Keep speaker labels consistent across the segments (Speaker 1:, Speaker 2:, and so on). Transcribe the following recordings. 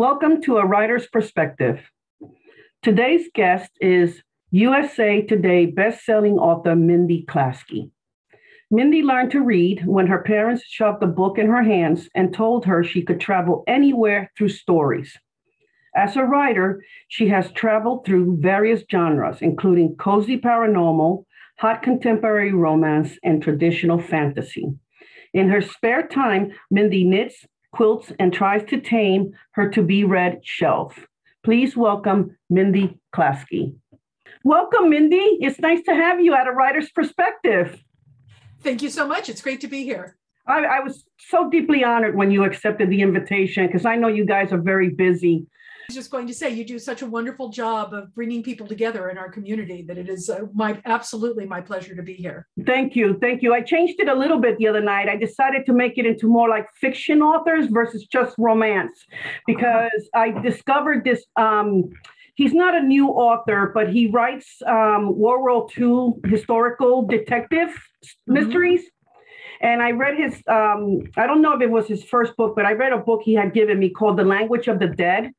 Speaker 1: Welcome to A Writer's Perspective. Today's guest is USA Today bestselling author Mindy Klasky. Mindy learned to read when her parents shoved a book in her hands and told her she could travel anywhere through stories. As a writer, she has traveled through various genres, including cozy paranormal, hot contemporary romance, and traditional fantasy. In her spare time, Mindy knits, quilts, and tries to tame her to-be-read shelf. Please welcome Mindy Klasky. Welcome, Mindy. It's nice to have you at A Writer's Perspective.
Speaker 2: Thank you so much. It's great to be here.
Speaker 1: I was so deeply honored when you accepted the invitation because I know you guys are very busy.
Speaker 2: I was just going to say, you do such a wonderful job of bringing people together in our community that it is absolutely my pleasure to be here.
Speaker 1: Thank you. Thank you. I changed it a little bit the other night. I decided to make it into more like fiction authors versus just romance because I discovered this. He's not a new author, but he writes World War II historical detective mysteries. And I read his, I don't know if it was his first book, but I read a book he had given me called The Language of the Dead.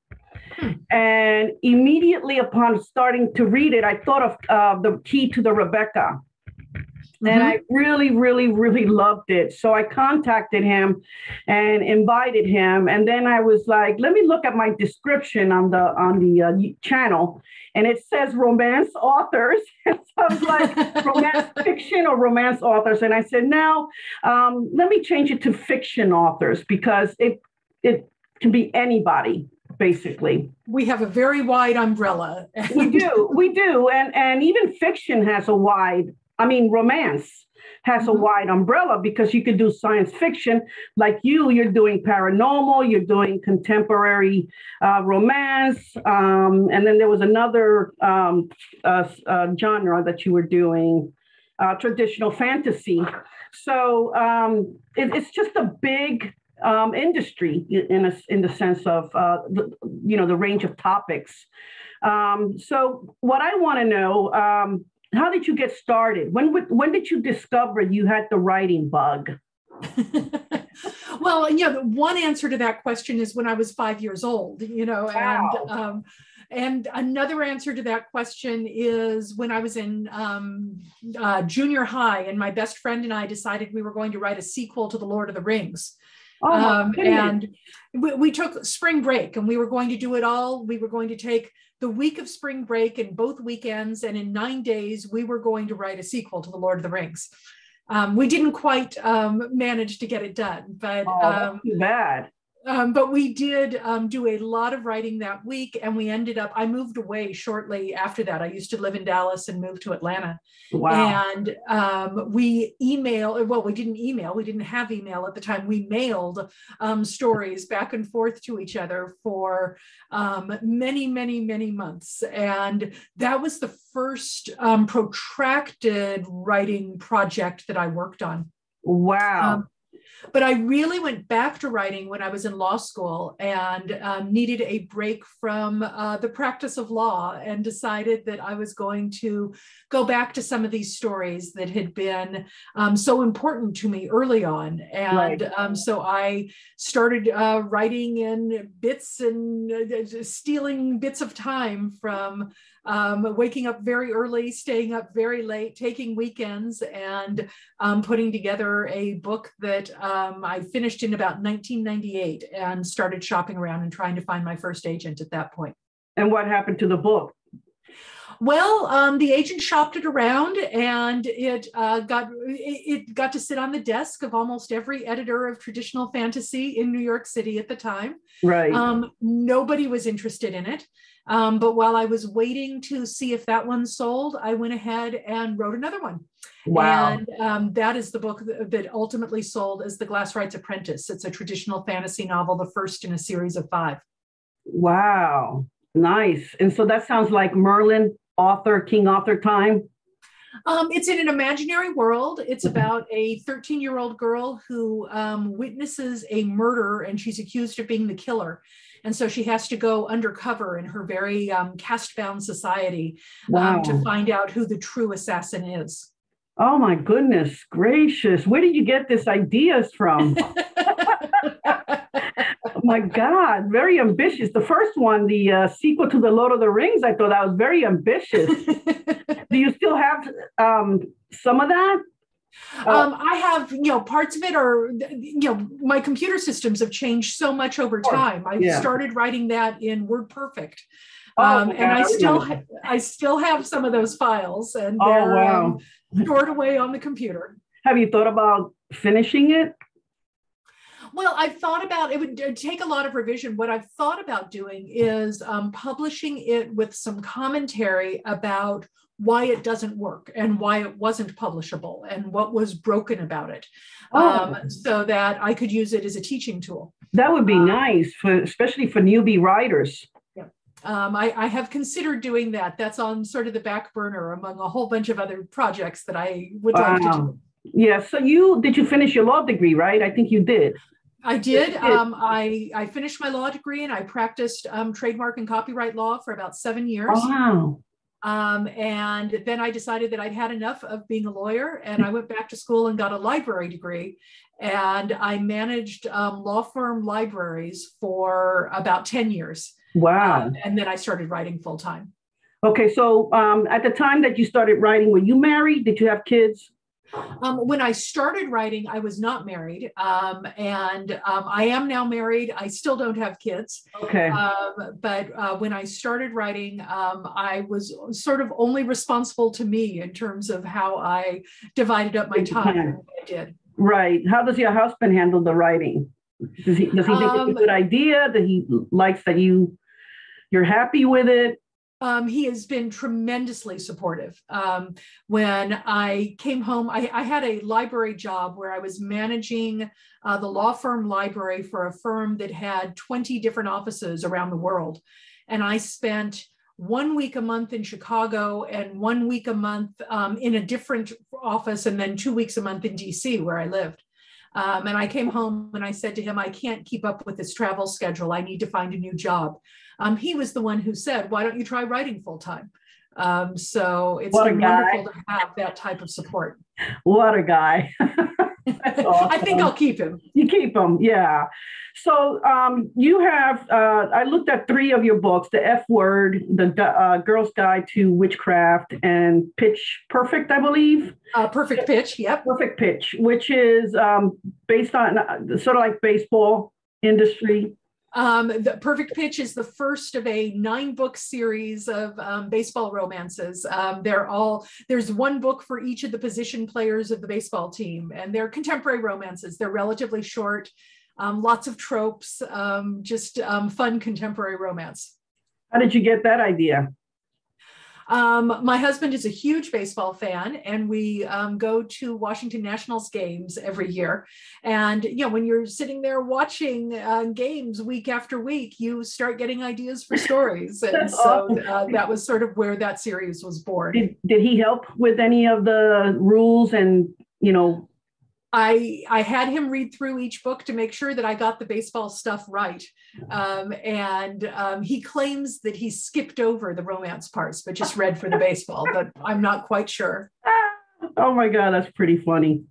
Speaker 1: And immediately upon starting to read it, I thought of The Key to the Rebecca. And I really, really, really loved it. So I contacted him and invited him. And then I was like, let me look at my description on the channel. And it says romance authors. And so I was like, romance fiction or romance authors? And I said, no, let me change it to fiction authors because it can be anybody. Basically,
Speaker 2: we have a very wide umbrella.
Speaker 1: we do. And even fiction has a wide, romance has a wide umbrella because you could do science fiction like you're doing paranormal, you're doing contemporary romance. And then there was another genre that you were doing, traditional fantasy. So it's just a big industry in the sense of the range of topics. So what I want to know, how did you get started? When did you discover you had the writing bug?
Speaker 2: Well, the one answer to that question is when I was 5 years old,
Speaker 1: Wow.
Speaker 2: And another answer to that question is when I was in junior high, and my best friend and I decided we were going to write a sequel to The Lord of the Rings. And we took spring break and we were going to do it all. We were going to take the week of spring break and both weekends. And in 9 days, we were going to write a sequel to The Lord of the Rings. We didn't quite manage to get it done, but
Speaker 1: too bad.
Speaker 2: But we did do a lot of writing that week, and we ended up, I moved away shortly after that. I used to live in Dallas and moved to Atlanta.
Speaker 1: Wow.
Speaker 2: And we didn't have email at the time. We mailed stories back and forth to each other for many, many, many months. And that was the first protracted writing project that I worked on.
Speaker 1: Wow.
Speaker 2: But I really went back to writing when I was in law school and needed a break from the practice of law and decided that I was going to go back to some of these stories that had been so important to me early on. And so I started writing in bits and stealing bits of time from waking up very early, staying up very late, taking weekends, and putting together a book that I finished in about 1998 and started shopping around and trying to find my first agent at that point.
Speaker 1: And what happened to the book?
Speaker 2: Well, the agent shopped it around, and it got to sit on the desk of almost every editor of traditional fantasy in New York City at the time.
Speaker 1: Right.
Speaker 2: Nobody was interested in it. But while I was waiting to see if that one sold, I went ahead and wrote another one.
Speaker 1: Wow.
Speaker 2: And that is the book that ultimately sold as The Glasswright's Apprentice. It's a traditional fantasy novel, the first in a series of 5.
Speaker 1: Wow. Nice. And so that sounds like Merlin King Arthur time.
Speaker 2: It's in an imaginary world. It's about a 13-year-old girl who witnesses a murder, and she's accused of being the killer. And so she has to go undercover in her very caste-bound society to find out who the true assassin is.
Speaker 1: Oh my goodness gracious. Where did you get these ideas from? my God, very ambitious. The first one, the sequel to the Lord of the Rings, I thought that was very ambitious. Do you still have some of that?
Speaker 2: I have, parts of it are, my computer systems have changed so much over time. I started writing that in WordPerfect. And I still have some of those files, and they're stored away on the computer.
Speaker 1: Have you thought about finishing it?
Speaker 2: Well, I've thought about it. Would take a lot of revision. What I've thought about doing is publishing it with some commentary about why it doesn't work and why it wasn't publishable and what was broken about it, so that I could use it as a teaching tool.
Speaker 1: That would be nice, especially for newbie writers.
Speaker 2: Yeah. I have considered doing that. That's on sort of the back burner among a whole bunch of other projects that I would like to do.
Speaker 1: Yeah. So did you finish your law degree, right? I think you did.
Speaker 2: I did. I finished my law degree and I practiced trademark and copyright law for about 7 years.
Speaker 1: Wow.
Speaker 2: And then I decided that I'd had enough of being a lawyer, and I went back to school and got a library degree. And I managed law firm libraries for about 10 years.
Speaker 1: Wow.
Speaker 2: And then I started writing full time.
Speaker 1: Okay. So at the time that you started writing, were you married? Did you have kids?
Speaker 2: When I started writing, I was not married, and I am now married. I still don't have kids.
Speaker 1: Okay.
Speaker 2: But when I started writing, I was sort of only responsible to me in terms of how I divided up my time. I did.
Speaker 1: Right. How does your husband handle the writing? Does he think it's a good idea? That he likes that you're happy with it?
Speaker 2: He has been tremendously supportive. When I came home, I had a library job where I was managing the law firm library for a firm that had 20 different offices around the world. And I spent 1 week a month in Chicago and 1 week a month in a different office, and then 2 weeks a month in DC where I lived. And I came home and I said to him, I can't keep up with this travel schedule. I need to find a new job. He was the one who said, why don't you try writing full time? So it's been wonderful to have that type of support.
Speaker 1: What a guy. That's awesome.
Speaker 2: I think I'll keep him.
Speaker 1: You keep him, yeah. So you have, I looked at 3 of your books, The F Word, The Girl's Guide to Witchcraft, and Pitch Perfect, I believe.
Speaker 2: Perfect Pitch, yep.
Speaker 1: Perfect Pitch, which is based on sort of like baseball industry.
Speaker 2: The Perfect Pitch is the first of a 9-book series of baseball romances. There's 1 book for each of the position players of the baseball team, and they're contemporary romances. They're relatively short, lots of tropes, just fun contemporary romance.
Speaker 1: How did you get that idea?
Speaker 2: My husband is a huge baseball fan, and we go to Washington Nationals games every year. And when you're sitting there watching games week after week, you start getting ideas for stories. And so that was sort of where that series was born.
Speaker 1: Did he help with any of the rules and,
Speaker 2: I had him read through each book to make sure that I got the baseball stuff right. And he claims that he skipped over the romance parts, but just read for the baseball, but I'm not quite sure.
Speaker 1: Oh my God, that's pretty funny.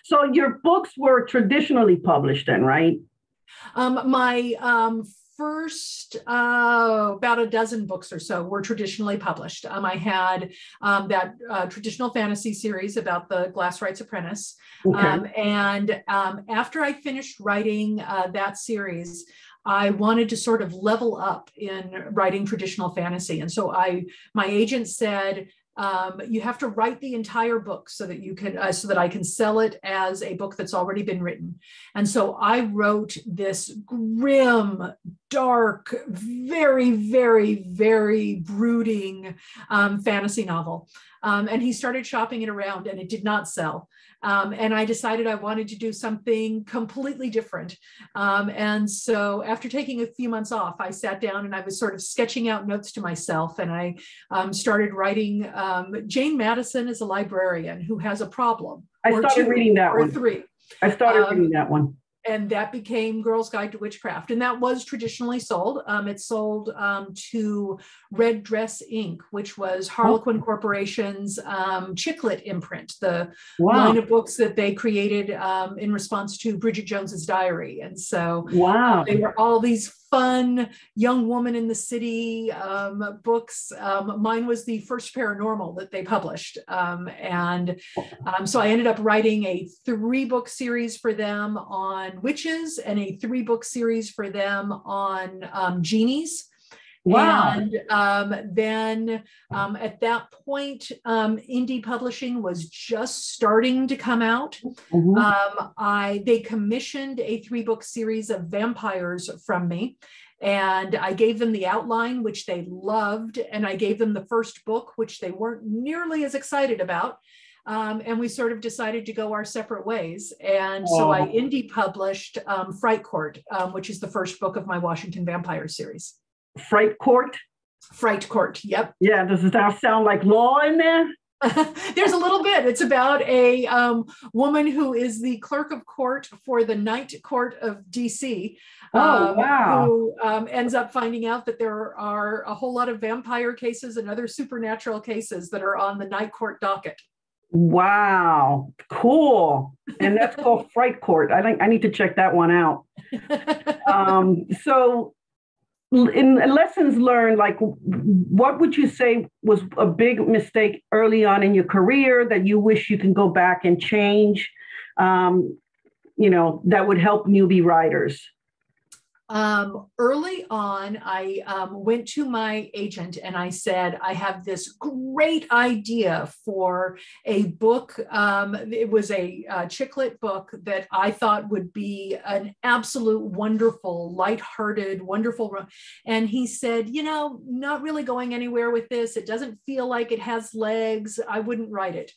Speaker 1: So your books were traditionally published then, right?
Speaker 2: My first about a dozen books or so were traditionally published. I had that traditional fantasy series about the Glass Rights Apprentice.
Speaker 1: Okay.
Speaker 2: And after I finished writing that series, I wanted to sort of level up in writing traditional fantasy. And so my agent said, you have to write the entire book so that you can, so that I can sell it as a book that's already been written. And so I wrote this grim, dark, very, very, very brooding fantasy novel. And he started shopping it around, and it did not sell. And I decided I wanted to do something completely different. And so after taking a few months off, I sat down and I was sort of sketching out notes to myself. And I started writing Jane Madison is a librarian who has a problem.
Speaker 1: I started reading that one.
Speaker 2: 3.
Speaker 1: I started reading that one.
Speaker 2: and that became Girl's Guide to Witchcraft. And that was traditionally sold. It sold to Red Dress Inc., which was Harlequin Corporation's chick lit imprint, the line of books that they created in response to Bridget Jones's Diary. And so they were all these fun young woman in the city books. Mine was the first Paranormal that they published. So I ended up writing a 3-book series for them on witches and a 3-book series for them on genies. And then at that point, indie publishing was just starting to come out. They commissioned a 3-book series of vampires from me. And I gave them the outline, which they loved. And I gave them the first book, which they weren't nearly as excited about. And we sort of decided to go our separate ways. And so I indie published Fright Court, which is the first book of my Washington Vampire series.
Speaker 1: Fright Court?
Speaker 2: Fright Court, yep.
Speaker 1: Yeah, does that sound like law in there?
Speaker 2: There's a little bit. It's about a woman who is the clerk of court for the Night Court of DC, who ends up finding out that there are a whole lot of vampire cases and other supernatural cases that are on the Night Court docket.
Speaker 1: Wow, cool. And that's called Fright Court. I need to check that one out. So in lessons learned, like, what would you say was a big mistake early on in your career that you wish you can go back and change, that would help newbie writers?
Speaker 2: Early on, I went to my agent and I said, I have this great idea for a book. It was a chick lit book that I thought would be an absolute wonderful, lighthearted, wonderful. And he said, not really going anywhere with this. It doesn't feel like it has legs. I wouldn't write it.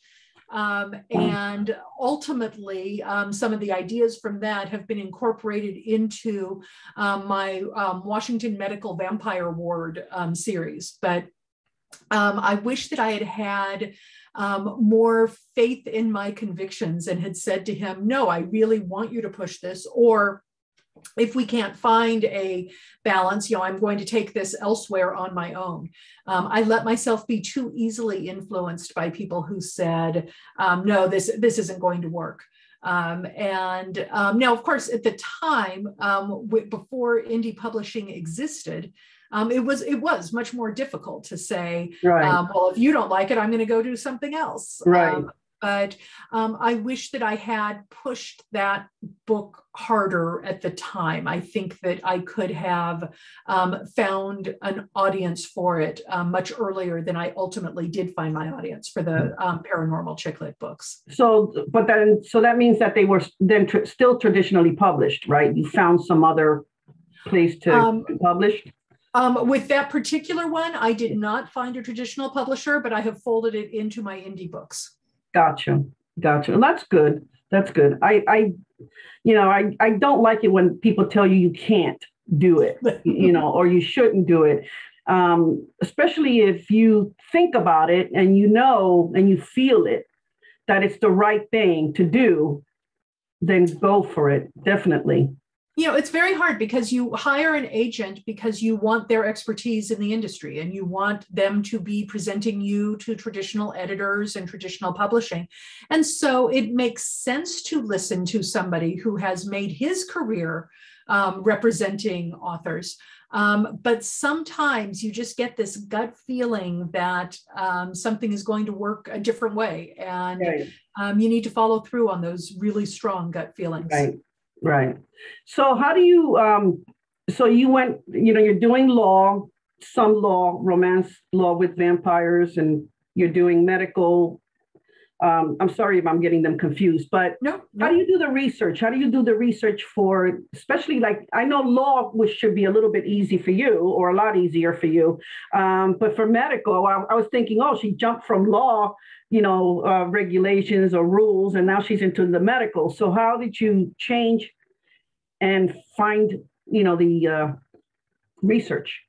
Speaker 2: And ultimately, some of the ideas from that have been incorporated into my Washington Medical Vampire Ward series. But I wish that I had more faith in my convictions and had said to him, no, I really want you to push this. Or if we can't find a balance, I'm going to take this elsewhere on my own. I let myself be too easily influenced by people who said, no, this isn't going to work. Now, of course, at the time, before indie publishing existed, it was much more difficult to say, well, if you don't like it, I'm going to go do something else. But I wish that I had pushed that book harder at the time. I think that I could have found an audience for it much earlier than I ultimately did find my audience for the paranormal chick lit books. So
Speaker 1: that means that they were then still traditionally published, right? You found some other place to be published?
Speaker 2: With that particular one, I did not find a traditional publisher, but I have folded it into my indie books.
Speaker 1: Gotcha. And that's good. I don't like it when people tell you can't do it, or you shouldn't do it. Especially if you think about it and and you feel it, that it's the right thing to do, then go for it. Definitely.
Speaker 2: It's very hard because you hire an agent because you want their expertise in the industry and you want them to be presenting you to traditional editors and traditional publishing. And so it makes sense to listen to somebody who has made his career representing authors. But sometimes you just get this gut feeling that something is going to work a different way. And you need to follow through on those really strong gut feelings.
Speaker 1: Right. So how do you, so you went, you're doing law, some law, romance law with vampires, and you're doing medical. I'm sorry if I'm getting them confused, but
Speaker 2: no.
Speaker 1: How do you do the research? How do you do the research for, especially I know law, which should be a little bit easy for you or a lot easier for you. But for medical, I was thinking, she jumped from law, regulations or rules, and now she's into the medical. So how did you change and find, the research?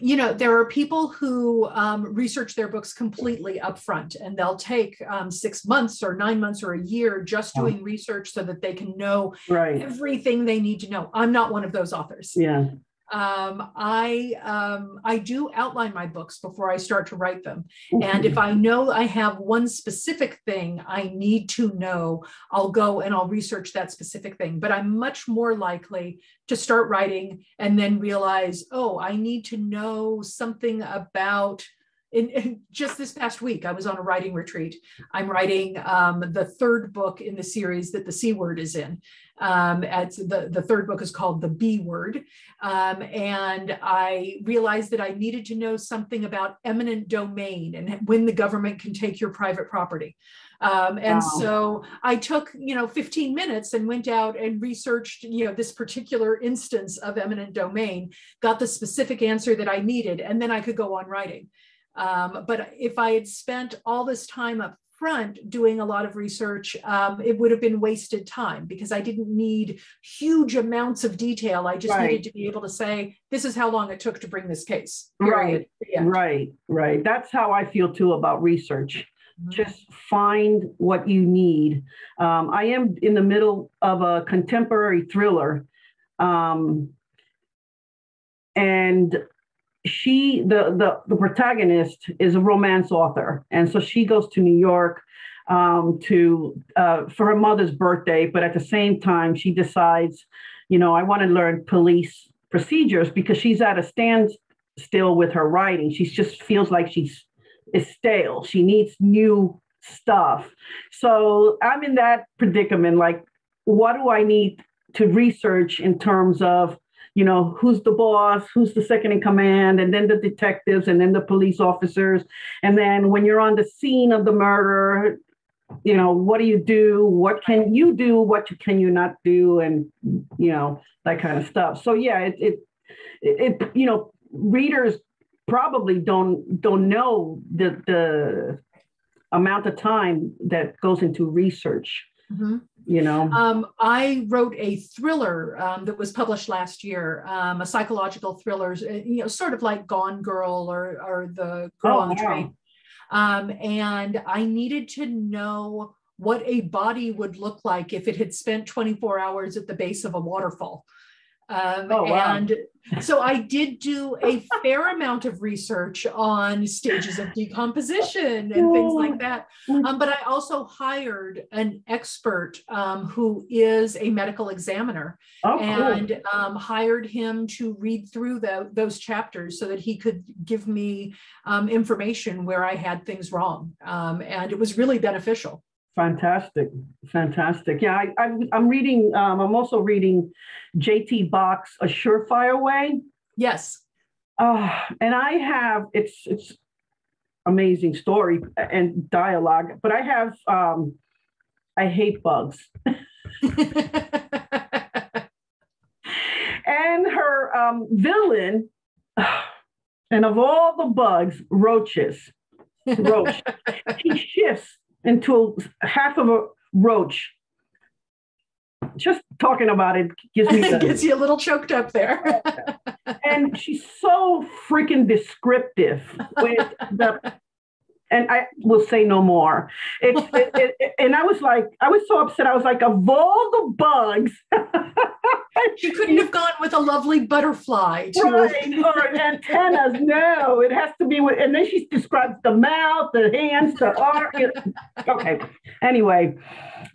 Speaker 2: there are people who research their books completely upfront, and they'll take 6 months or 9 months or a year just doing research so that they can know everything they need to know. I'm not one of those authors.
Speaker 1: Yeah.
Speaker 2: I do outline my books before I start to write them. And if I know I have one specific thing I need to know, I'll go and I'll research that specific thing. But I'm much more likely to start writing and then realize, oh, I need to know something about. In just this past week, I was on a writing retreat. I'm writing the third book in the series that the C word is in. The third book is called The B Word. And I realized that I needed to know something about eminent domain and when the government can take your private property. So I took, 15 minutes and went out and researched, this particular instance of eminent domain, got the specific answer that I needed, and then I could go on writing. But if I had spent all this time up front doing a lot of research, it would have been wasted time because I didn't need huge amounts of detail. I just needed to be able to say, this is how long it took to bring this case. Period.
Speaker 1: Right. That's how I feel too about research. Just find what you need. I am in the middle of a contemporary thriller. And the protagonist is a romance author, and so she goes to New York for her mother's birthday, but at the same time she decides, I want to learn police procedures because she's at a standstill with her writing. She just feels like is stale. She needs new stuff. So I'm in that predicament. Like, what do I need to research in terms of who's the boss, who's the second in command, and then the detectives, and then the police officers. And then when you're on the scene of the murder, what do you do? What can you do? What can you not do? And, that kind of stuff. So, yeah, readers probably don't know the amount of time that goes into research.
Speaker 2: I wrote a thriller that was published last year, a psychological thriller, sort of like Gone Girl or The Girl on the Train. And I needed to know what a body would look like if it had spent 24 hours at the base of a waterfall. And so I did do a fair amount of research on stages of decomposition and things like that. But I also hired an expert who is a medical examiner and hired him to read through those chapters so that he could give me information where I had things wrong. And it was really beneficial.
Speaker 1: Fantastic. Yeah, I'm reading. I'm also reading J.T. Bach's A Surefire Way.
Speaker 2: Yes.
Speaker 1: And I have it's amazing story and dialogue, but I have I hate bugs. And her villain, and of all the bugs, roach. He shifts into half of a roach. Just talking about it gives me
Speaker 2: gets you a little choked up there.
Speaker 1: And she's so freaking descriptive with and I will say no more. And I was so upset. I was like, of all the bugs,
Speaker 2: she couldn't have gone with a lovely butterfly.
Speaker 1: Or antennas. No, it has to be with, and then she describes the mouth, the hands, the arm. Okay. Anyway,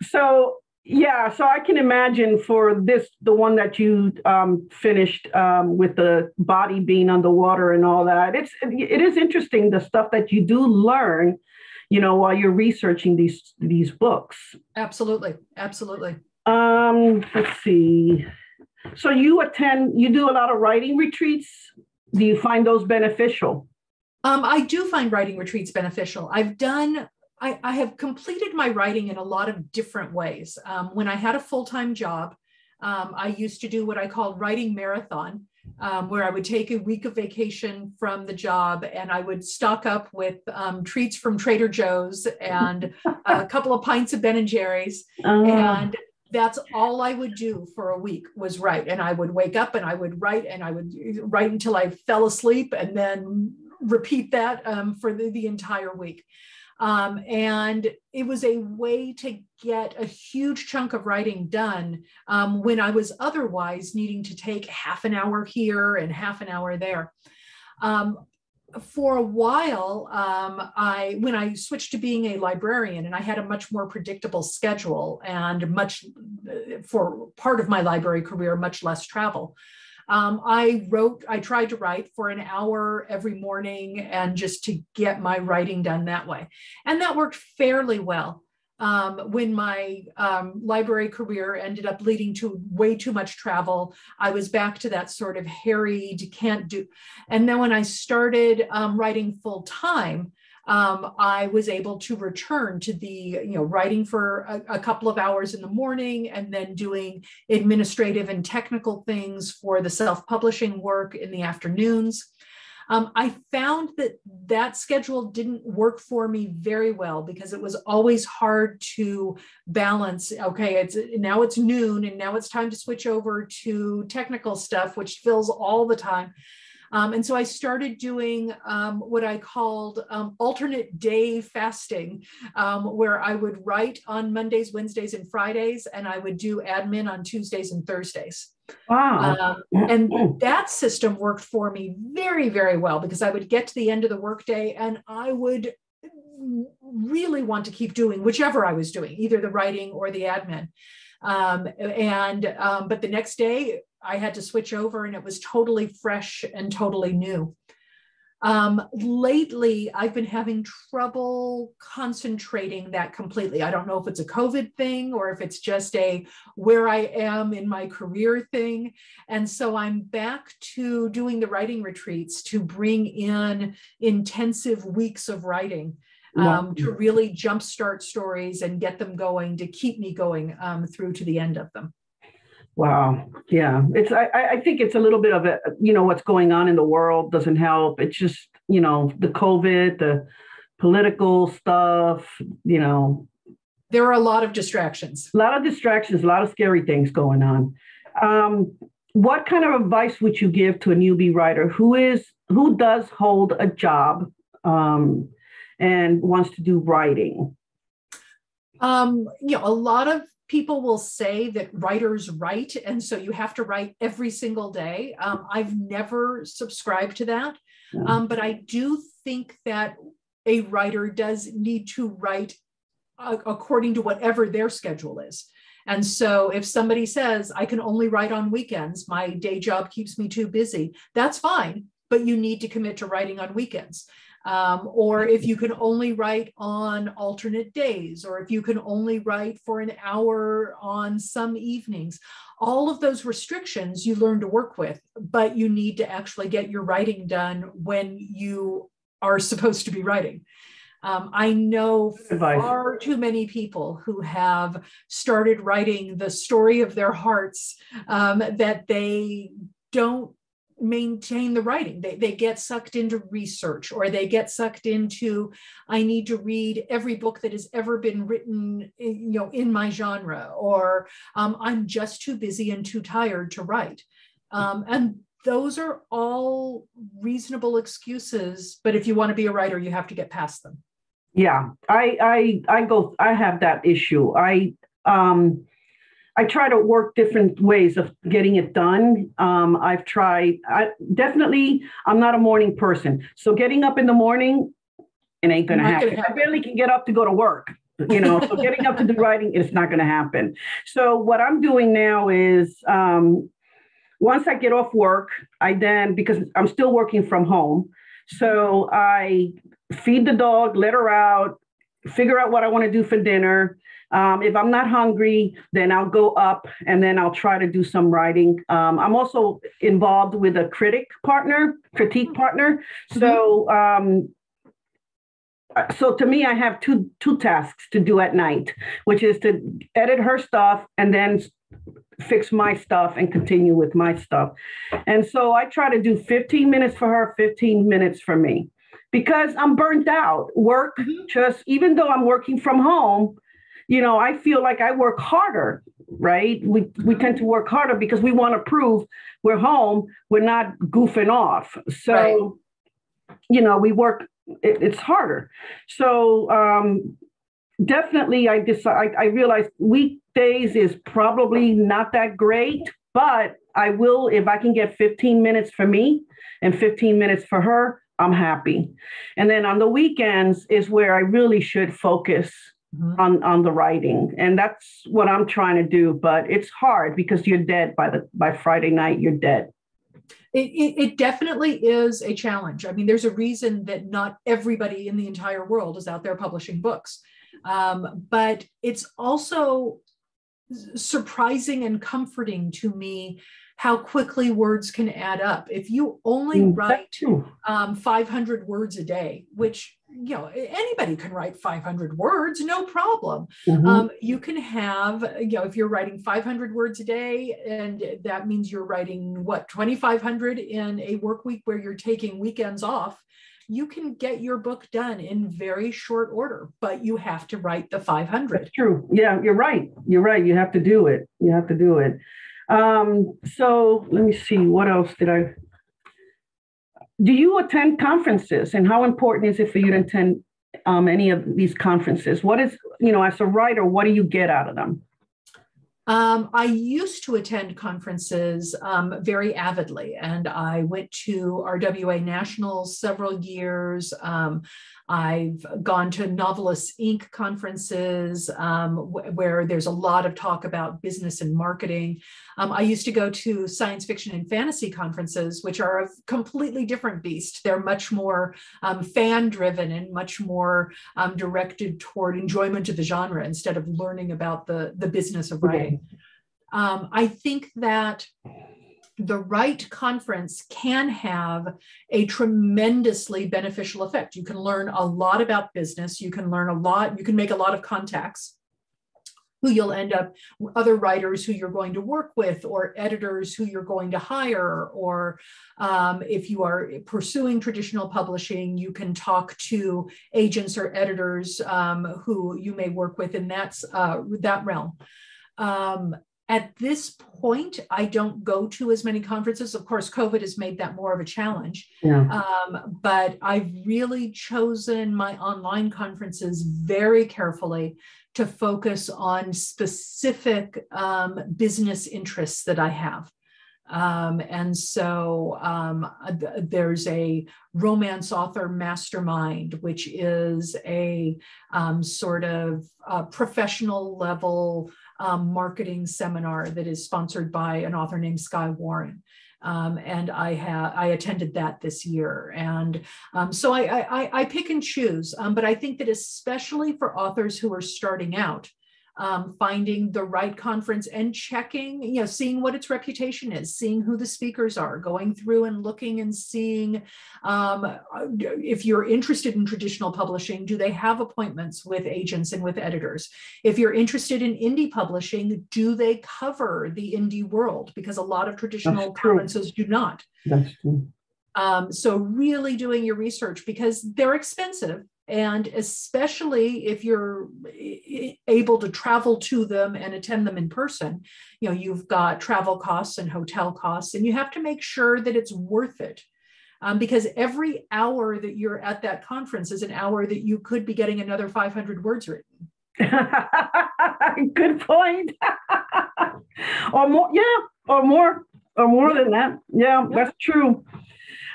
Speaker 1: so yeah, so I can imagine for the one that you finished with the body being underwater and all that. It is interesting, the stuff that you do learn, while you're researching these books.
Speaker 2: Absolutely.
Speaker 1: Let's see. So you do a lot of writing retreats. Do you find those beneficial?
Speaker 2: I do find writing retreats beneficial. I have completed my writing in a lot of different ways. When I had a full-time job, I used to do what I called writing marathon, where I would take a week of vacation from the job and I would stock up with treats from Trader Joe's and a couple of pints of Ben and Jerry's. And That's all I would do for a week was write. And I would wake up and I would write, and I would write until I fell asleep, and then repeat that for the entire week. And it was a way to get a huge chunk of writing done when I was otherwise needing to take half an hour here and half an hour there. For a while, when I switched to being a librarian, and I had a much more predictable schedule, and for part of my library career, much less travel. I tried to write for an hour every morning, and just to get my writing done that way. And that worked fairly well. When my library career ended up leading to way too much travel, I was back to that sort of harried, can't do. And then when I started writing full time, I was able to return to the, writing for a couple of hours in the morning, and then doing administrative and technical things for the self-publishing work in the afternoons. I found that schedule didn't work for me very well, because it was always hard to balance. Okay, now it's noon, and now it's time to switch over to technical stuff, which fills all the time. And so I started doing what I called alternate day fasting, where I would write on Mondays, Wednesdays, and Fridays, and I would do admin on Tuesdays and Thursdays.
Speaker 1: Wow.
Speaker 2: And that system worked for me very, very well, because I would get to the end of the workday and I would really want to keep doing whichever I was doing, either the writing or the admin. But the next day I had to switch over, and it was totally fresh and totally new. Lately, I've been having trouble concentrating that completely. I don't know if it's a COVID thing or if it's just a where I am in my career thing. And so I'm back to doing the writing retreats to bring in intensive weeks of writing. To really jumpstart stories and get them going, to keep me going through to the end of them.
Speaker 1: Wow. Yeah. I think it's a little bit of what's going on in the world doesn't help. It's just, the COVID, the political stuff,
Speaker 2: There are a lot of distractions.
Speaker 1: A lot of scary things going on. What kind of advice would you give to a newbie writer who does hold a job and wants to do writing?
Speaker 2: A lot of people will say that writers write, and so you have to write every single day. I've never subscribed to that, but I do think that a writer does need to write according to whatever their schedule is. And so if somebody says, I can only write on weekends, my day job keeps me too busy, that's fine, but you need to commit to writing on weekends. Or if you can only write on alternate days, or if you can only write for an hour on some evenings, all of those restrictions you learn to work with, but you need to actually get your writing done when you are supposed to be writing. I know far too many people who have started writing the story of their hearts that they don't maintain the writing. They get sucked into research, or they get sucked into, I need to read every book that has ever been written, in my genre, or I'm just too busy and too tired to write. And those are all reasonable excuses, but if you want to be a writer, you have to get past them.
Speaker 1: Yeah, I have that issue. I try to work different ways of getting it done. I'm not a morning person. So getting up in the morning, it ain't going to happen. I barely can get up to go to work, so getting up to do writing, it's not going to happen. So what I'm doing now is once I get off work, because I'm still working from home, so I feed the dog, let her out, figure out what I want to do for dinner. If I'm not hungry, then I'll go up and then I'll try to do some writing. I'm also involved with a critique partner. So, so to me, I have two tasks to do at night, which is to edit her stuff and then fix my stuff and continue with my stuff. And so I try to do 15 minutes for her, 15 minutes for me, because I'm burnt out. Even though I'm working from home, I feel like I work harder right? We tend to work harder because we want to prove we're home, we're not goofing off. So, right. We work, it's harder. So definitely I realized weekdays is probably not that great, but I will, if I can get 15 minutes for me and 15 minutes for her, I'm happy. And then on the weekends is where I really should focus on the writing. And that's what I'm trying to do. But it's hard because you're dead by Friday night, you're dead.
Speaker 2: It definitely is a challenge. I mean, there's a reason that not everybody in the entire world is out there publishing books. But it's also surprising and comforting to me how quickly words can add up. If you only write 500 words a day, which, anybody can write 500 words, no problem. You can have, if you're writing 500 words a day, and that means you're writing 2,500 in a work week where you're taking weekends off, you can get your book done in very short order, but you have to write the 500.
Speaker 1: That's true. Yeah, you're right. You're right. You have to do it. So let me see, what else do you attend conferences, and how important is it for you to attend any of these conferences? What is, as a writer, what do you get out of them?
Speaker 2: I used to attend conferences very avidly, and I went to RWA Nationals several years. I've gone to Novelists Inc. conferences where there's a lot of talk about business and marketing. I used to go to science fiction and fantasy conferences, which are a completely different beast. They're much more fan-driven and much more directed toward enjoyment of the genre instead of learning about the business of writing. I think that the right conference can have a tremendously beneficial effect. You can learn a lot about business. You can learn a lot. You can make a lot of contacts who you'll end up, other writers who you're going to work with, or editors who you're going to hire, or if you are pursuing traditional publishing, you can talk to agents or editors who you may work with in that realm. At this point, I don't go to as many conferences. Of course, COVID has made that more of a challenge. But I've really chosen my online conferences very carefully to focus on specific business interests that I have. And so there's a romance author mastermind, which is a sort of professional level marketing seminar that is sponsored by an author named Skye Warren. And I attended that this year. And so I pick and choose, but I think that especially for authors who are starting out, finding the right conference and checking, seeing what its reputation is, seeing who the speakers are, going through and looking and seeing if you're interested in traditional publishing, do they have appointments with agents and with editors? If you're interested in indie publishing, do they cover the indie world? Because a lot of traditional conferences do not.
Speaker 1: That's true.
Speaker 2: So really doing your research, because they're expensive. And especially if you're able to travel to them and attend them in person, you've got travel costs and hotel costs, and you have to make sure that it's worth it. Because every hour that you're at that conference is an hour that you could be getting another 500 words written.
Speaker 1: Good point. Or more, or more than that. Yeah, that's true.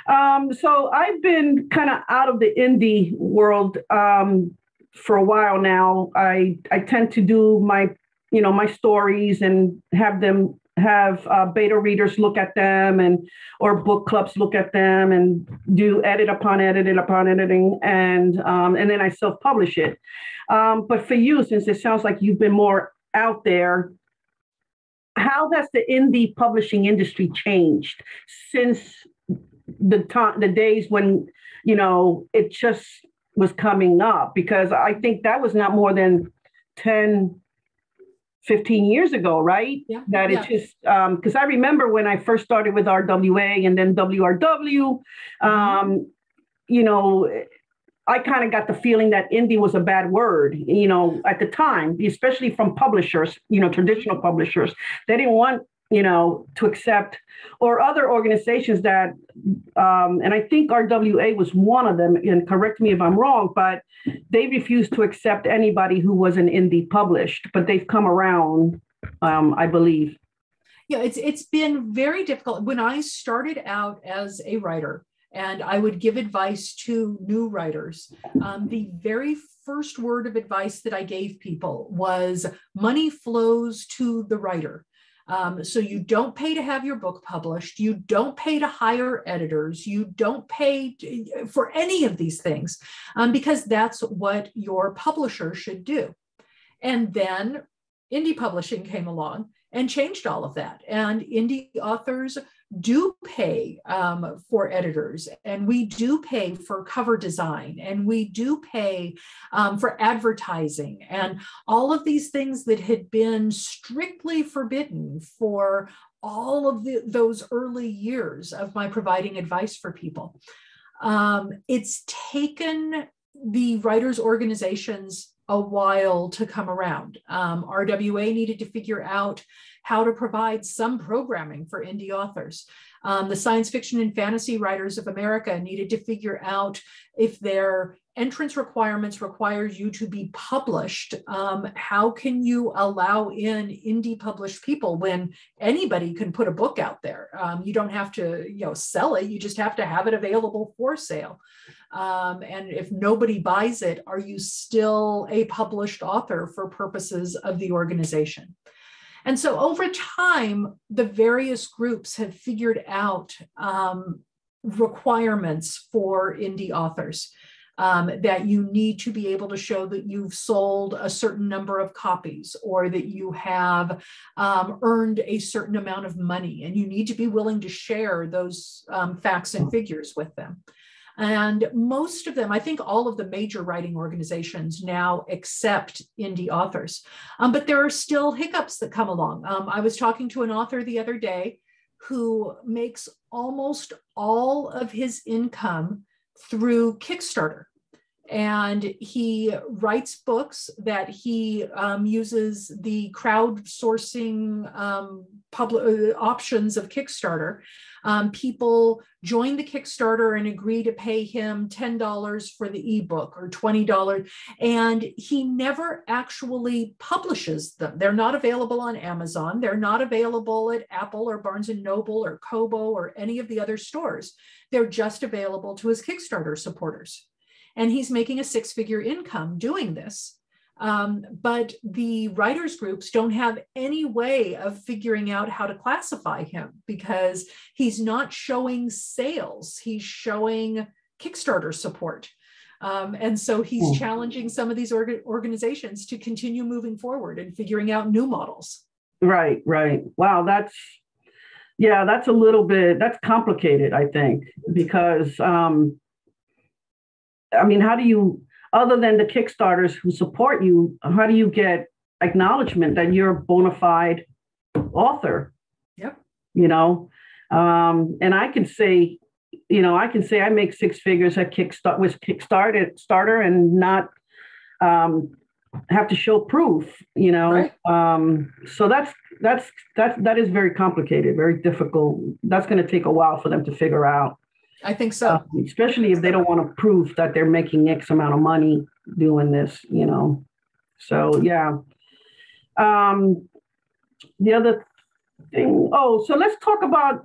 Speaker 1: So I've been kind of out of the indie world for a while now. I tend to do my stories and have beta readers look at them, or book clubs look at them, and do edit upon editing, and then I self-publish it. But for you, since it sounds like you've been more out there, how has the indie publishing industry changed since the days when it just was coming up? Because I think that was not more than 10, 15 years ago, right? It's just because I remember when I first started with RWA and then WRW, I kind of got the feeling that indie was a bad word, at the time, especially from publishers, traditional publishers. They didn't want, to accept, or other organizations that, and I think RWA was one of them, and correct me if I'm wrong, but they refused to accept anybody who was an indie published, but they've come around, I believe.
Speaker 2: Yeah, it's been very difficult. When I started out as a writer and I would give advice to new writers, the very first word of advice that I gave people was money flows to the writer. So you don't pay to have your book published. You don't pay to hire editors. You don't pay for any of these things because that's what your publisher should do. And then indie publishing came along and changed all of that. And indie authors do pay for editors, and we do pay for cover design, and we do pay for advertising, and all of these things that had been strictly forbidden for all of those early years of my providing advice for people. It's taken the writers' organizations a while to come around. RWA needed to figure out how to provide some programming for indie authors. The Science Fiction and Fantasy Writers of America needed to figure out if their entrance requirements require you to be published. How can you allow in indie published people when anybody can put a book out there? You don't have to, sell it. You just have to have it available for sale. And if nobody buys it, are you still a published author for purposes of the organization? And so over time, the various groups have figured out requirements for indie authors. That you need to be able to show that you've sold a certain number of copies, or that you have earned a certain amount of money, and you need to be willing to share those facts and figures with them. And most of them, I think all of the major writing organizations now accept indie authors, but there are still hiccups that come along. I was talking to an author the other day who makes almost all of his income through Kickstarter. And he writes books that he uses the crowdsourcing options of Kickstarter. People join the Kickstarter and agree to pay him $10 for the ebook or $20, and he never actually publishes them. They're not available on Amazon. They're not available at Apple or Barnes and Noble or Kobo or any of the other stores. They're just available to his Kickstarter supporters. And he's making a six-figure income doing this. But the writers groups don't have any way of figuring out how to classify him because he's not showing sales. He's showing Kickstarter support. And so he's challenging some of these organizations to continue moving forward and figuring out new models.
Speaker 1: Right. Wow, that's a little bit, that's complicated, I think, because how do you, other than the Kickstarters who support you, how do you get acknowledgement that you're a bona fide author?
Speaker 2: Yep.
Speaker 1: And I can say, I make six figures at Kickstarter and not have to show proof, Right. So that is very complicated, very difficult. That's going to take a while for them to figure out.
Speaker 2: I think so.
Speaker 1: Especially if they don't want to prove that they're making X amount of money doing this, So, yeah. The other thing, so let's talk about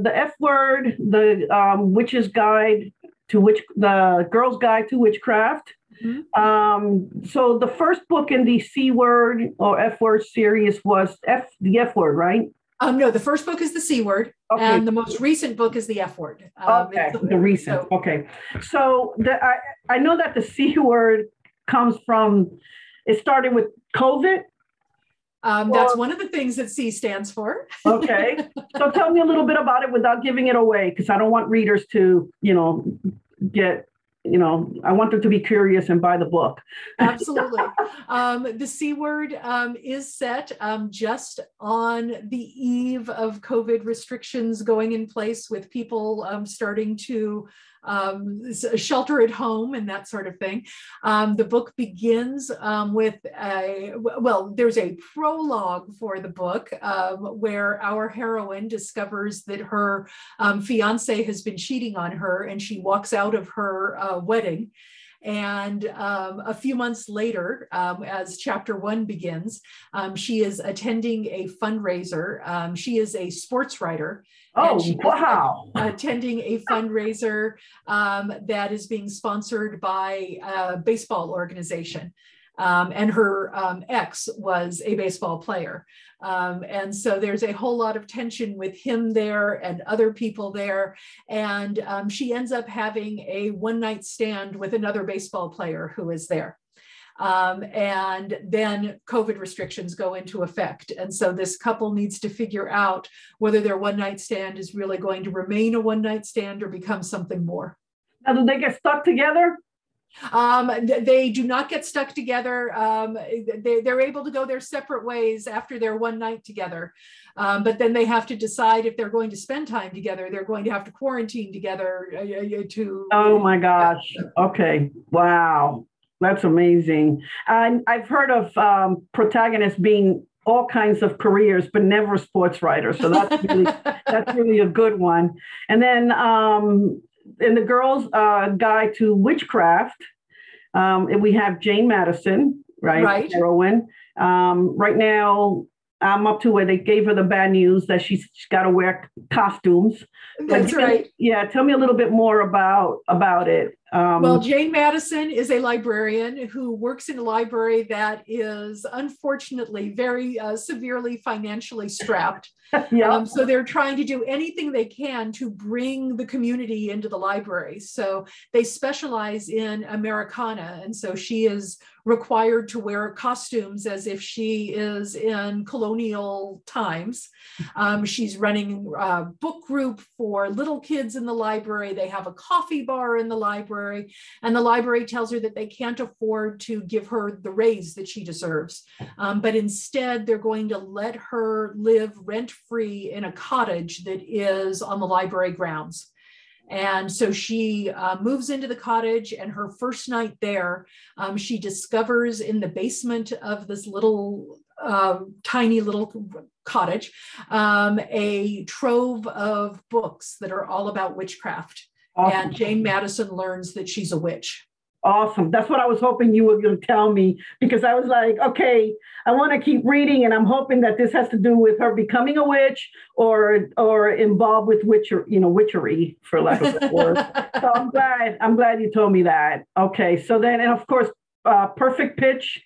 Speaker 1: the F word, the Witch's Guide to the Girl's Guide to Witchcraft. Mm-hmm. So the first book in the C word or F word series was the F word, right?
Speaker 2: No, the first book is the C word, okay. And the most recent book is the F word.
Speaker 1: Okay, the recent. So, okay, so I know that the C word comes from. It started with COVID.
Speaker 2: That's one of the things that C stands for.
Speaker 1: Okay, so tell me a little bit about it without giving it away, because I don't want readers to, get. I want them to be curious and buy the book.
Speaker 2: Absolutely. The C word is set just on the eve of COVID restrictions going in place, with people starting to shelter at home and that sort of thing. The book begins with there's a prologue for the book where our heroine discovers that her fiance has been cheating on her, and she walks out of her wedding. And a few months later, as chapter 1 begins, she is attending a fundraiser. She is a sports writer.
Speaker 1: Oh, wow.
Speaker 2: Attending a fundraiser that is being sponsored by a baseball organization. And her ex was a baseball player. And so there's a whole lot of tension with him there and other people there. And she ends up having a one-night stand with another baseball player who is there. And then COVID restrictions go into effect. And so this couple needs to figure out whether their one-night stand is really going to remain a one-night stand or become something more.
Speaker 1: Now, do they get stuck together?
Speaker 2: They do not get stuck together. They're able to go their separate ways after their one night together. But then they have to decide if they're going to spend time together. They're going to have to quarantine together to.
Speaker 1: Oh my gosh. Okay. Wow. That's amazing. And I've heard of protagonists being all kinds of careers, but never sports writers. So that's really a good one. And then in the girls' guide to witchcraft, we have Jane Madison, right? Heroine. Right now, I'm up to where they gave her the bad news that she's got to wear costumes.
Speaker 2: That's right.
Speaker 1: Yeah, tell me a little bit more about it.
Speaker 2: Well, Jane Madison is a librarian who works in a library that is unfortunately very severely financially strapped.
Speaker 1: Yep.
Speaker 2: So they're trying to do anything they can to bring the community into the library. So they specialize in Americana. And so she is required to wear costumes as if she is in colonial times. She's running a book group for little kids in the library. They have a coffee bar in the library, and the library tells her that they can't afford to give her the raise that she deserves. But instead, they're going to let her live rent-free in a cottage that is on the library grounds. And so she moves into the cottage, and her first night there, she discovers in the basement of this little tiny little cottage a trove of books that are all about witchcraft. Awesome. And Jane Madison learns that she's a witch.
Speaker 1: Awesome. That's what I was hoping you were going to tell me, because I was like, okay, I want to keep reading, and I'm hoping that this has to do with her becoming a witch or involved with witchery, for lack of a word. So I'm glad you told me that. Okay. So then, and of course, Perfect Pitch.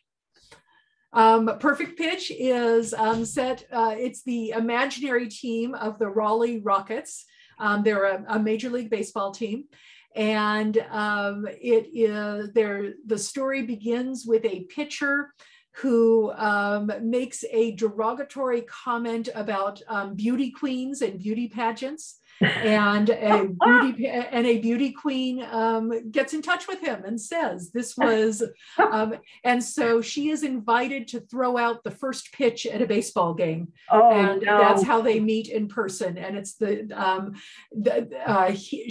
Speaker 2: Perfect Pitch is set. It's the imaginary team of the Raleigh Rockets. They're a Major League Baseball team. And the story begins with a pitcher who makes a derogatory comment about beauty queens and beauty pageants. And a beauty queen gets in touch with him and says this was, and so she is invited to throw out the first pitch at a baseball game. That's how they meet in person. And it's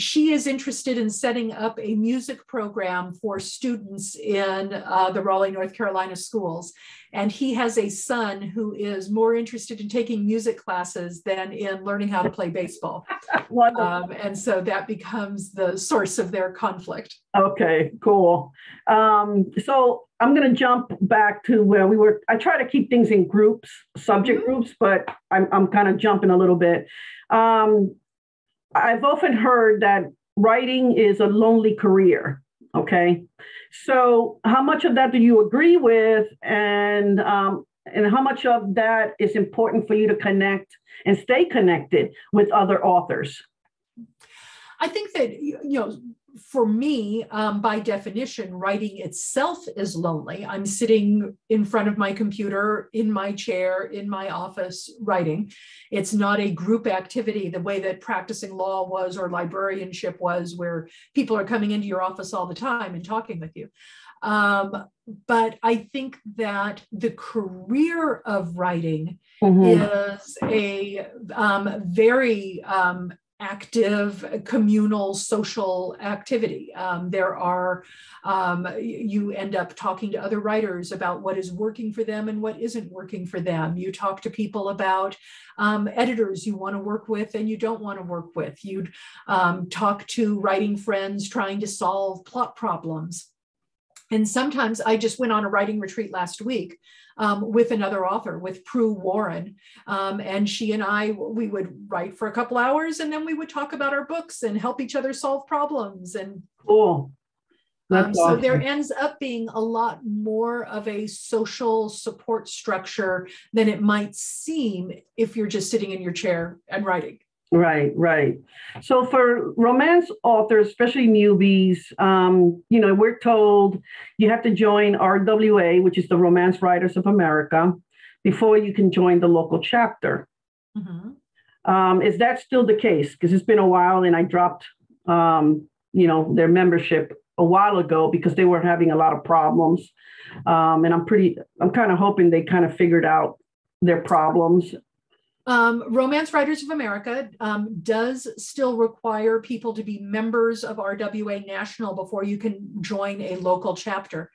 Speaker 2: she is interested in setting up a music program for students in the Raleigh, North Carolina schools. And he has a son who is more interested in taking music classes than in learning how to play baseball. And so that becomes the source of their conflict.
Speaker 1: Okay, cool. So I'm going to jump back to where we were. I try to keep things in groups, subject groups, but I'm kind of jumping a little bit. I've often heard that writing is a lonely career. Okay. So how much of that do you agree with? And how much of that is important for you to connect and stay connected with other authors?
Speaker 2: I think that, for me, by definition, writing itself is lonely. I'm sitting in front of my computer, in my chair, in my office, writing. It's not a group activity the way that practicing law was or librarianship was, where people are coming into your office all the time and talking with you. But I think that the career of writing is a very active communal social activity. You end up talking to other writers about what is working for them and what isn't working for them. You talk to people about editors you want to work with and you don't want to work with. You'd talk to writing friends trying to solve plot problems. And sometimes I just went on a writing retreat last week with another author, with Prue Warren. And she and we would write for a couple hours and then we would talk about our books and help each other solve problems. And
Speaker 1: cool. That's
Speaker 2: so
Speaker 1: awesome.
Speaker 2: there ends up being a lot more of a social support structure than it might seem if you're just sitting in your chair and writing.
Speaker 1: Right, right. So for romance authors, especially newbies, we're told you have to join RWA, which is the Romance Writers of America, before you can join the local chapter. Mm-hmm. Is that still the case? Because it's been a while and I dropped, their membership a while ago because they were having a lot of problems. And I'm kind of hoping they kind of figured out their problems.
Speaker 2: Romance Writers of America does still require people to be members of RWA National before you can join a local chapter.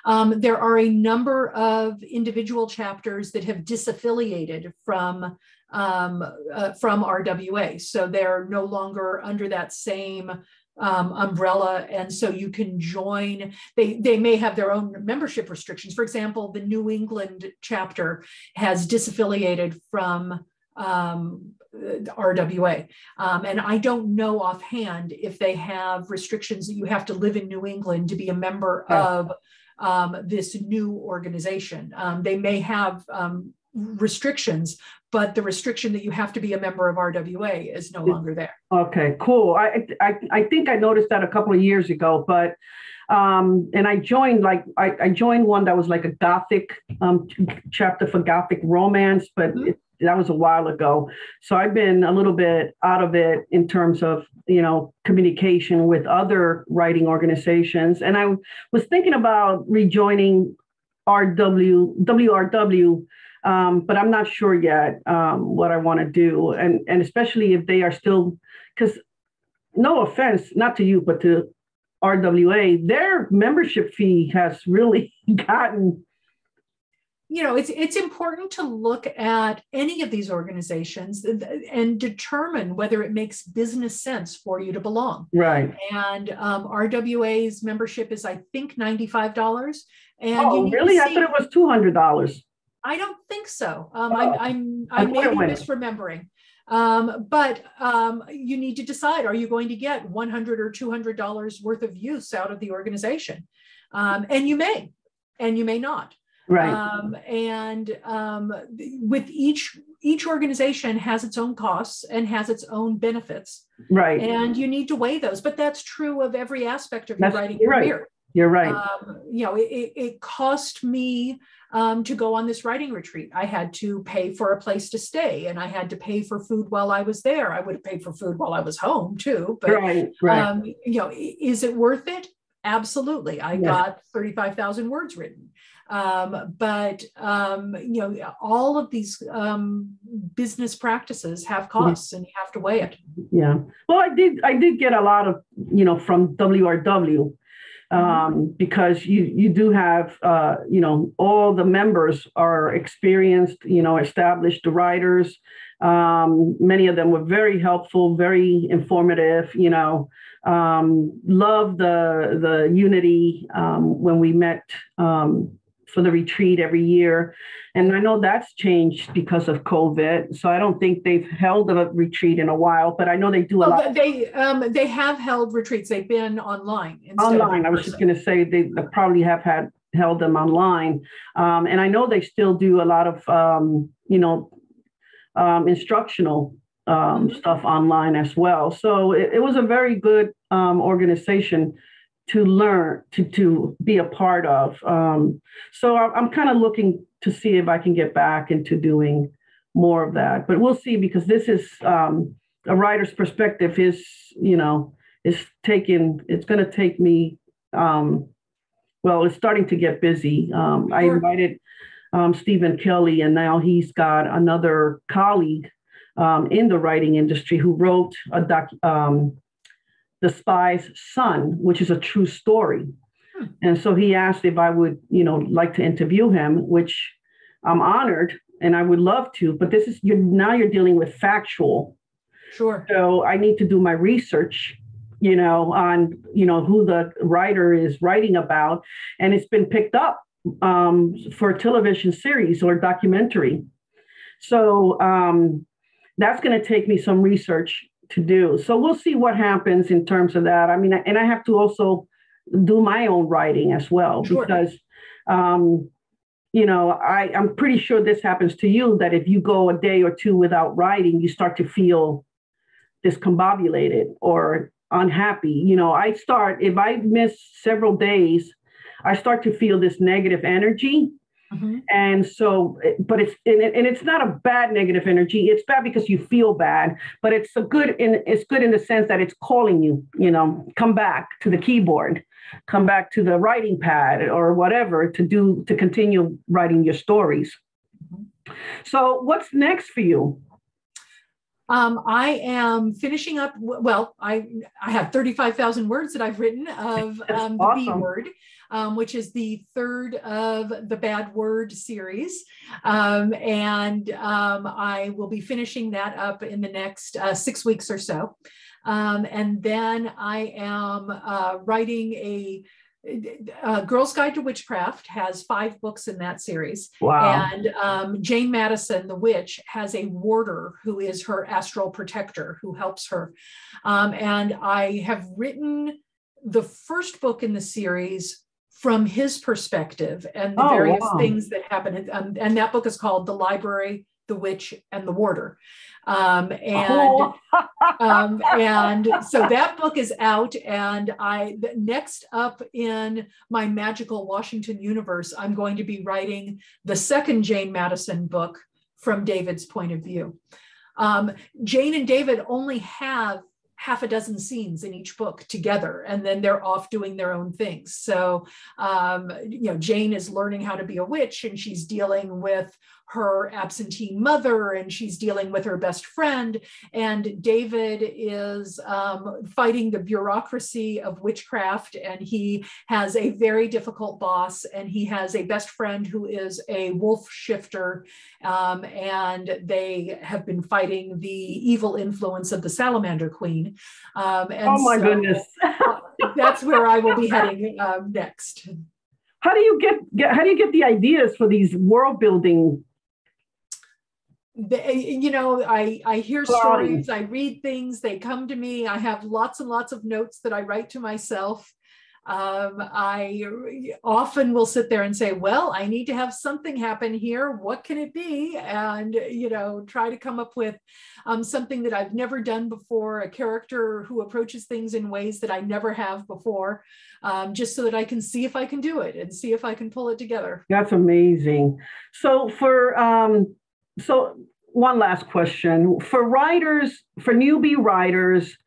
Speaker 2: There are a number of individual chapters that have disaffiliated from RWA. So they're no longer under that same umbrella, and so you can join. They may have their own membership restrictions. For example, the New England chapter has disaffiliated from RWA. And I don't know offhand if they have restrictions that you have to live in New England to be a member of this new organization. They may have restrictions, but the restriction that you have to be a member of RWA is no longer there.
Speaker 1: Okay, cool. I think I noticed that a couple of years ago, but and I joined I joined one that was like a Gothic chapter for Gothic romance, but that was a while ago. So I've been a little bit out of it in terms of, communication with other writing organizations. And I was thinking about rejoining WRW, but I'm not sure yet what I want to do. And especially if they are still, because no offense, not to you, but to RWA, their membership fee has really gotten.
Speaker 2: It's important to look at any of these organizations and determine whether it makes business sense for you to belong.
Speaker 1: Right.
Speaker 2: And RWA's membership is, I think, $95.
Speaker 1: And really? I thought it was $200.
Speaker 2: I don't think so. I may be misremembering. But you need to decide, are you going to get $100 or $200 worth of use out of the organization? And you may not.
Speaker 1: Right.
Speaker 2: With each organization has its own costs and has its own benefits.
Speaker 1: Right.
Speaker 2: And you need to weigh those, but that's true of every aspect of your writing career.
Speaker 1: Right. You're right.
Speaker 2: It cost me to go on this writing retreat. I had to pay for a place to stay and I had to pay for food while I was there. I would have paid for food while I was home too. But,
Speaker 1: right.
Speaker 2: Is it worth it? Absolutely. I got 35,000 words written. But all of these business practices have costs and you have to weigh it.
Speaker 1: Yeah. Well, I did get a lot of, from WRW, because you do have, all the members are experienced, established writers. Many of them were very helpful, very informative, love the unity when we met for the retreat every year. And I know that's changed because of COVID. So I don't think they've held a retreat in a while, but I know they do a lot.
Speaker 2: They have held retreats. They've been online.
Speaker 1: Online. I was just going to say they probably have held them online. And I know they still do a lot of, instructional stuff online as well. So it was a very good organization to learn, to be a part of. So I'm kind of looking to see if I can get back into doing more of that. But we'll see, because this is a writer's perspective is going to take me, it's starting to get busy. I invited Stephen Kelly, and now he's got another colleague in the writing industry who wrote The Spy's Son, which is a true story. And so he asked if I would, like to interview him, which I'm honored and I would love to, but this is, you're dealing with factual.
Speaker 2: Sure.
Speaker 1: So I need to do my research, on, who the writer is writing about. And it's been picked up for a television series or documentary. So that's going to take me some research to do. So we'll see what happens in terms of that. I mean, and I have to also do my own writing as well,
Speaker 2: sure.
Speaker 1: Because, I'm pretty sure this happens to you, that if you go a day or two without writing, you start to feel discombobulated or unhappy. If I miss several days, I start to feel this negative energy. Mm-hmm. And so, but it's not a bad negative energy. It's bad because you feel bad, but it's good in the sense that it's calling you, come back to the keyboard, come back to the writing pad or whatever to continue writing your stories. Mm-hmm. So what's next for you?
Speaker 2: I am finishing up. Well, I have 35,000 words that I've written of
Speaker 1: awesome.
Speaker 2: The B word, which is the third of the Bad Word series. And I will be finishing that up in the next 6 weeks or so. And then I am writing a Girl's Guide to Witchcraft has 5 books in that series.
Speaker 1: Wow.
Speaker 2: And Jane Madison, the witch, has a warder who is her astral protector who helps her. And I have written the first book in the series from his perspective and the various things that happen. And that book is called The Library, the Witch, and the Warder. And so that book is out, and next up in my magical Washington universe, I'm going to be writing the second Jane Madison book from David's point of view. Jane and David only have half a dozen scenes in each book together, and then they're off doing their own things. So, Jane is learning how to be a witch, and she's dealing with her absentee mother, and she's dealing with her best friend. And David is fighting the bureaucracy of witchcraft, and he has a very difficult boss, and he has a best friend who is a wolf shifter, and they have been fighting the evil influence of the Salamander Queen.
Speaker 1: My goodness.
Speaker 2: That's where I will be heading next.
Speaker 1: How do you get the ideas for these world building?
Speaker 2: I hear stories, I read things, they come to me. I have lots and lots of notes that I write to myself. I often will sit there and say, well, I need to have something happen here. What can it be? And, try to come up with something that I've never done before, a character who approaches things in ways that I never have before, just so that I can see if I can do it and see if I can pull it together.
Speaker 1: That's amazing. So one last question for newbie writers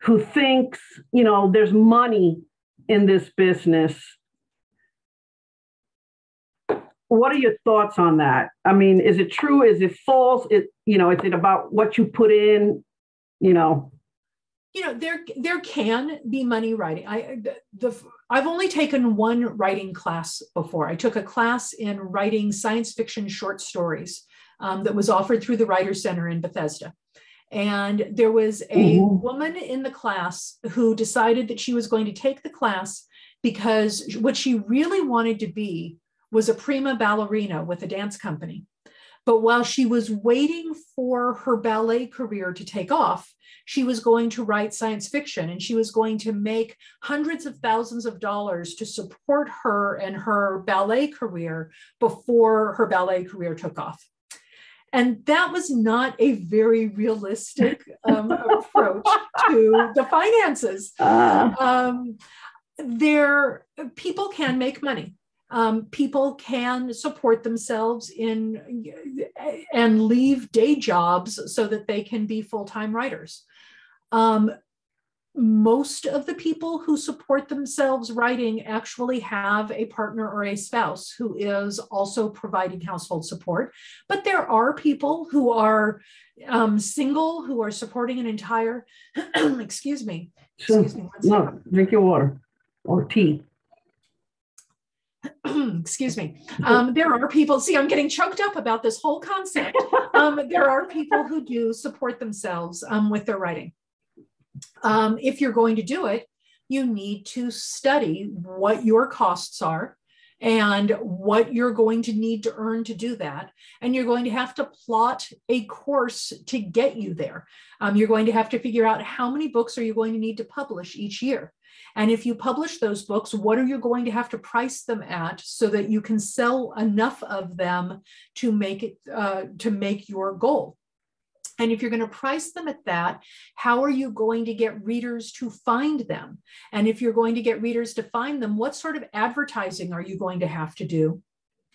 Speaker 1: who thinks, there's money in this business. What are your thoughts on that? I mean, is it true? Is it false? Is it about what you put in,
Speaker 2: there can be money writing. I've only taken one writing class before. I took a class in writing science fiction short stories that was offered through the Writers Center in Bethesda. And there was a woman in the class who decided that she was going to take the class because what she really wanted to be was a prima ballerina with a dance company. But while she was waiting for her ballet career to take off, she was going to write science fiction, and she was going to make hundreds of thousands of dollars to support her and her ballet career before her ballet career took off. And that was not a very realistic approach to the finances. People can make money. People can support themselves and leave day jobs so that they can be full-time writers. most of the people who support themselves writing actually have a partner or a spouse who is also providing household support. But there are people who are single, who are supporting an entire, excuse me. Excuse me.
Speaker 1: No, drink your water or tea.
Speaker 2: Excuse me. There are people, see, I'm getting choked up about this whole concept. There are people who do support themselves with their writing. If you're going to do it, you need to study what your costs are and what you're going to need to earn to do that. And you're going to have to plot a course to get you there. You're going to have to figure out how many books are you going to need to publish each year. And if you publish those books, what are you going to have to price them at so that you can sell enough of them to make it to make your goal? And if you're going to price them at that, how are you going to get readers to find them? And if you're going to get readers to find them, what sort of advertising are you going to have to do?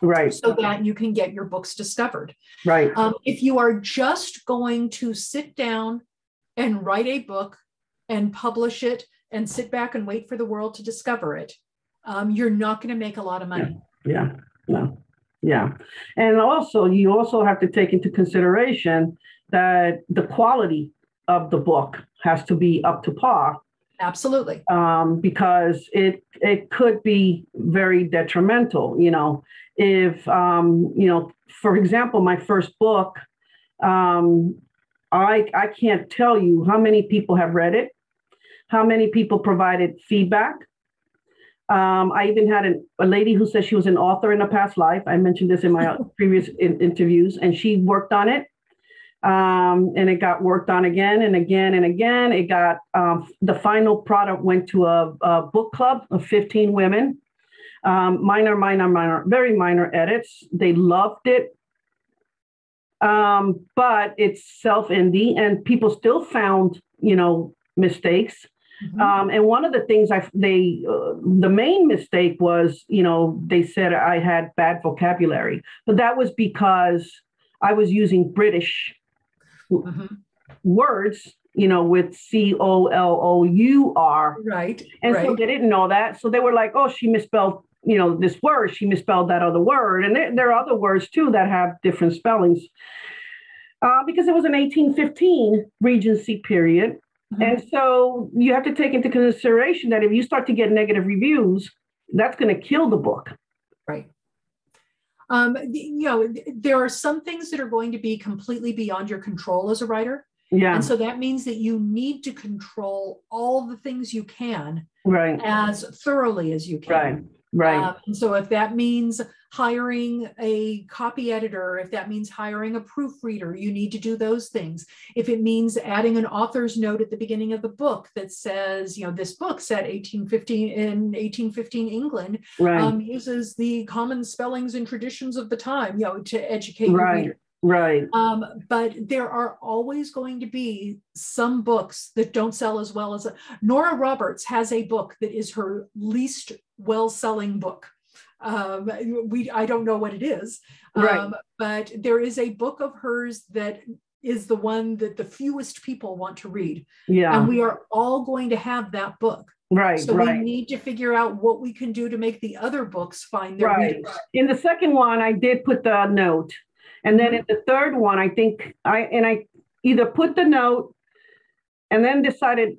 Speaker 1: Right.
Speaker 2: So that you can get your books discovered.
Speaker 1: Right.
Speaker 2: If you are just going to sit down and write a book and publish it and sit back and wait for the world to discover it, you're not going to make a lot of money.
Speaker 1: Yeah. No. Yeah. And also, you also have to take into consideration that the quality of the book has to be up to par.
Speaker 2: Absolutely.
Speaker 1: Because it could be very detrimental, if, for example, my first book, I can't tell you how many people have read it, how many people provided feedback. I even had a lady who said she was an author in a past life. I mentioned this in my previous interviews, and she worked on it. And it got worked on again and again and again. It got, the final product went to a book club of 15 women. Very minor edits. They loved it. But it's self-indie and people still found, mistakes. Mm-hmm. And one of the things the main mistake was, they said I had bad vocabulary, but that was because I was using British words, with COLOUR.
Speaker 2: Right.
Speaker 1: And so they didn't know that. So they were like, oh, she misspelled, this word, she misspelled that other word. And there are other words too that have different spellings. Because it was an 1815 Regency period. Mm-hmm. And so you have to take into consideration that if you start to get negative reviews, that's going to kill the book.
Speaker 2: Right. There are some things that are going to be completely beyond your control as a writer. Yeah. And so that means that you need to control all the things you can, right, as thoroughly as you can.
Speaker 1: Right. Right.
Speaker 2: And so if that means hiring a copy editor, if that means hiring a proofreader, you need to do those things. If it means adding an author's note at the beginning of the book that says, this book set 1815 England, right, uses the common spellings and traditions of the time, to educate your reader.
Speaker 1: Right.
Speaker 2: But there are always going to be some books that don't sell as well as Nora Roberts has a book that is her least well-selling book. I don't know what it is, right, but there is a book of hers that is the one that the fewest people want to read. Yeah. And we are all going to have that book. Right. So we need to figure out what we can do to make the other books find their readers.
Speaker 1: In the second one, I did put the note. And then in the third one, I think I either put the note and then decided,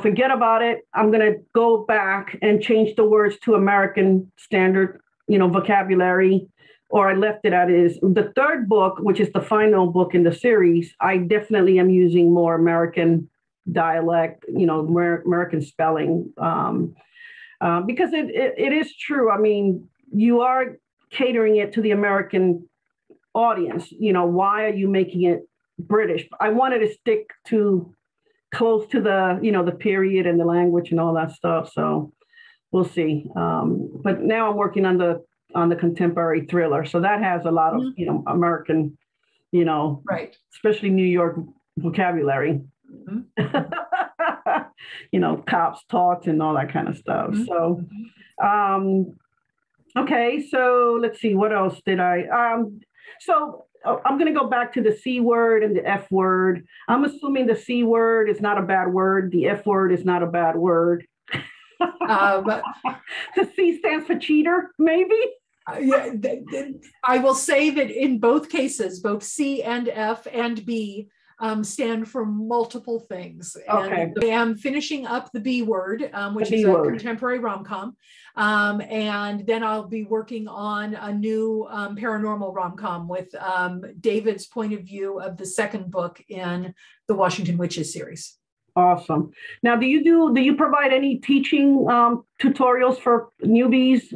Speaker 1: forget about it. I'm going to go back and change the words to American standard, vocabulary, or I left it as is. The third book, which is the final book in the series, I definitely am using more American dialect, American spelling, because it is true. I mean, you are catering it to the American audience. Why are you making it British? I wanted to stick to close to the the period and the language and all that stuff, so we'll see. But now I'm working on the contemporary thriller, so that has a lot of American,
Speaker 2: right,
Speaker 1: especially New York vocabulary. Mm-hmm. Cops talks and all that kind of stuff. Mm-hmm. So okay, so let's see, what else did I so I'm going to go back to the C word and the F word. I'm assuming the C word is not a bad word. The F word is not a bad word.
Speaker 2: But
Speaker 1: The C stands for cheater, maybe?
Speaker 2: yeah, I will say that in both cases, both C and F and B stand for multiple things.
Speaker 1: Okay.
Speaker 2: And I am finishing up the B word, which is a contemporary rom-com. And then I'll be working on a new paranormal rom-com with David's point of view of the second book in the Washington Witches series.
Speaker 1: Awesome. Now, do you provide any teaching tutorials for newbies?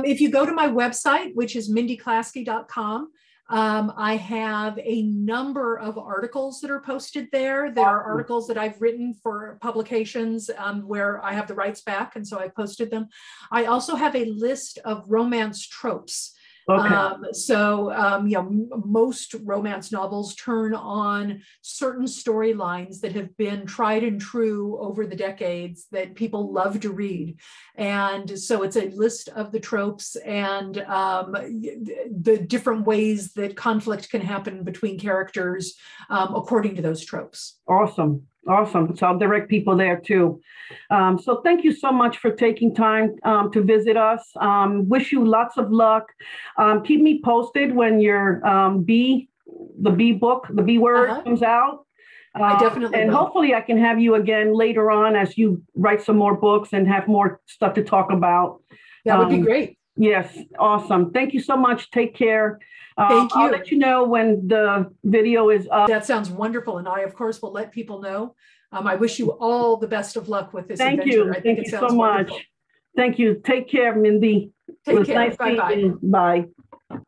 Speaker 2: If you go to my website, which is mindyklasky.com, I have a number of articles that are posted there. There are articles that I've written for publications where I have the rights back, and so I posted them. I also have a list of romance tropes.
Speaker 1: Okay.
Speaker 2: Most romance novels turn on certain storylines that have been tried and true over the decades that people love to read. And so it's a list of the tropes and the different ways that conflict can happen between characters according to those tropes.
Speaker 1: Awesome. Awesome. So I'll direct people there too. So thank you so much for taking time to visit us. Wish you lots of luck. Keep me posted when your the B word comes out.
Speaker 2: I definitely
Speaker 1: and
Speaker 2: will.
Speaker 1: Hopefully I can have you again later on as you write some more books and have more stuff to talk about.
Speaker 2: That would be great.
Speaker 1: Yes. Awesome. Thank you so much. Take care.
Speaker 2: Thank you.
Speaker 1: I'll let you know when the video is up.
Speaker 2: That sounds wonderful. And I, of course, will let people know. I wish you all the best of luck with this adventure.
Speaker 1: You.
Speaker 2: I think
Speaker 1: Thank
Speaker 2: it
Speaker 1: you
Speaker 2: sounds
Speaker 1: so
Speaker 2: wonderful.
Speaker 1: much. Thank you. Take care, Mindy.
Speaker 2: Take care.
Speaker 1: Nice
Speaker 2: Bye-bye.
Speaker 1: Bye.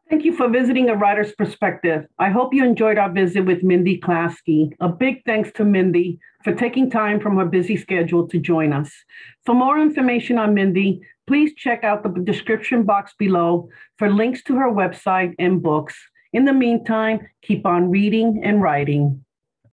Speaker 1: Thank you for visiting A Writer's Perspective. I hope you enjoyed our visit with Mindy Klasky. A big thanks to Mindy for taking time from her busy schedule to join us. For more information on Mindy, please check out the description box below for links to her website and books. In the meantime, keep on reading and writing.